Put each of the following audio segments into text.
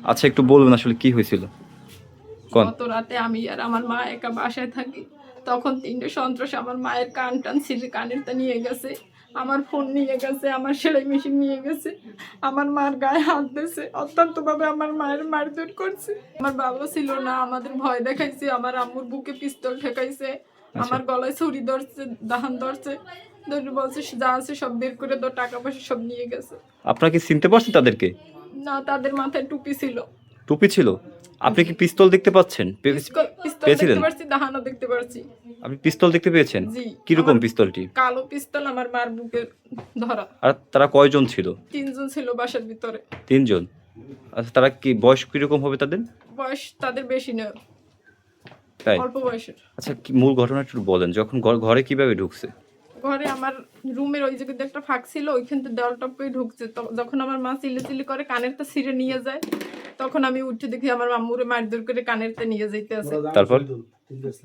আচ্ছা, একটু বলবেন আসলে কি হয়েছিল? কোন? গত রাতে আমি আর আমার মা একা বাসায় থাকি। তখন ৩টে সন্ত্রাস আমার মায়ের কান টান ছিঁড়ে কানেরটা নিয়ে গেছে, আমার ফোন নিয়ে গেছে, আমার সেলাই মেশিন নিয়ে গেছে, আমার মার গায়ে হাত দিয়েছে, অত্যন্তভাবে আমার মায়ের মারধর করছে। আমার বাবা ছিল না, আমাদের ভয় দেখাইছে, আমার আম্মুর বুকে পিস্তল ঠেকাইছে, আচ্ছা, আমার গলায় ছুরি ধরছে, দাহান ধরছে, ধরে বলছে যা আছে সব বের করে দাও, টাকা পয়সা সব নিয়ে গেছে। আপনারা কি চিনতে পারছেন তাদেরকে? না, তাদের মাথায় টুপি ছিল। টুপি ছিল? আপনি কি পিস্তল দেখতে পাচ্ছেন? পিস্তল পেয়েছিলেন? দেখতে পারছি, দাহানও দেখতে পারছি। আপনি পিস্তল দেখতে পেয়েছেন? জি। কিরকম আমার পিস্তলটি? কালো পিস্তল আমার মার বুকে ধরা। আর তারা কয়জন ছিল? ৩ জন ছিল বাসার ভিতরে। ৩ জন। আচ্ছা, তারা কি বয়স কিরকম হবে তাদের? বয়স তাদের বেশি না, তাই? অল্প বয়সের। আচ্ছা, কি মূল ঘটনাটা একটু বলেন। যখন ঘরে কিভাবে ঢুকছে? ঘরে আমার রুমের ওই জায়গাতে একটা ফাঁক ছিল, ওইখান থেকে দেওয়াল টপ করে ঢুকছে। যখন আমার মা চিল্লাচিল্লি করে কানেরটা ছিঁড়ে নিয়ে যায়, তখন আমি উঠে দেখি আমার আম্মুরে মারধর করে কানেরটা নিয়ে যাইতে আছে। তারপর?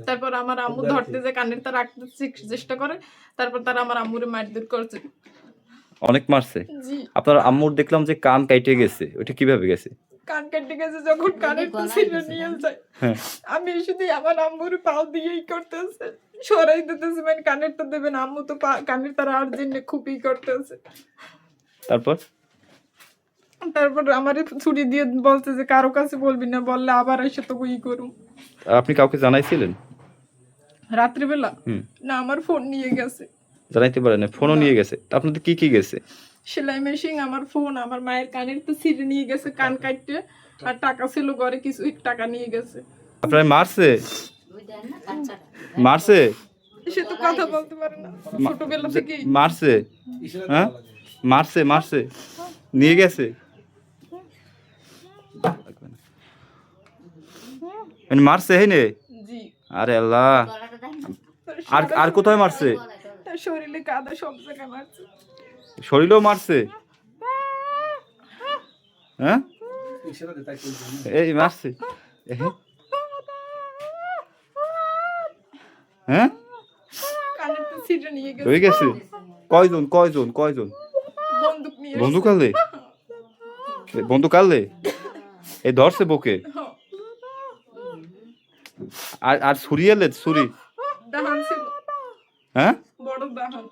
তারপর আমার আম্মু ধরতে যায়, কানেরটা রাখতে চেষ্টা করে, তারপর তারা আমার আম্মুরে মারধর করছে। অনেক মারছে? জি। আপনার আম্মুর দেখলাম যে কান কাইটে গেছে। ওইটা কিভাবে গেছে? কান কেটে গেছে যখন কানেরটা ছিঁড়ে নিয়ে যায়, হ্যাঁ। আমি শুধু আমার আম্মুর পাও দিয়েই করতেছে, সরাই দিতেছে, মানে কানেরটা দেবেন, আম্মু তো কানের তারা আর জন্য খুবই করতেছে। তারপর? তারপর আমার ছুরি দিয়ে বলছে যে কারো কাছে বলবি না, বললে আবার এসে তো ই করুম। আর আপনি কাউকে জানাইছিলেন? রাত্রিবেলা হুম। না, আমার ফোন নিয়ে গেছে। জানাইতে পারেন না? ফোনও না। নিয়ে গেছে? তা আপনাদের কি কি গেছে? সেলাই মেশিন, আমার ফোন, আমার মায়ের কানের তো ছিঁড়ে নিয়ে গেছে কান কাটতে, আর টাকা ছিল ঘরে, কিছু টাকা নিয়ে গেছে। আপনার মারছে? মারছে? সে তো কথা বলতে পারে না ছোটবেলা থেকেই। মারছে? হ্যাঁ, মারছে মারছে, নিয়ে গেছে। মানে মারছে হেনে? জি। আরে আল্লাহ! আর আর কোথায় মারছে? তার শরীরে কাদা, সব জায়গায় মারছে। শরীরেও মারছে? হ্যাঁ, এই মারছে? এহে, হ্যাঁ, কানের তো ছিঁড়ে নিয়ে হয়ে গেছে। গেছে? কয়জন কয়জন কয়জন? বন্দুক নিয়ে বন্দুক এসেছে। আনলে? বন্দুক আনলে? এই ধরছে বকে? হ্যাঁ, আর আর ছুরি এলে? ছুরি? দাহান ছিল, হ্যাঁ, বড় দাহান।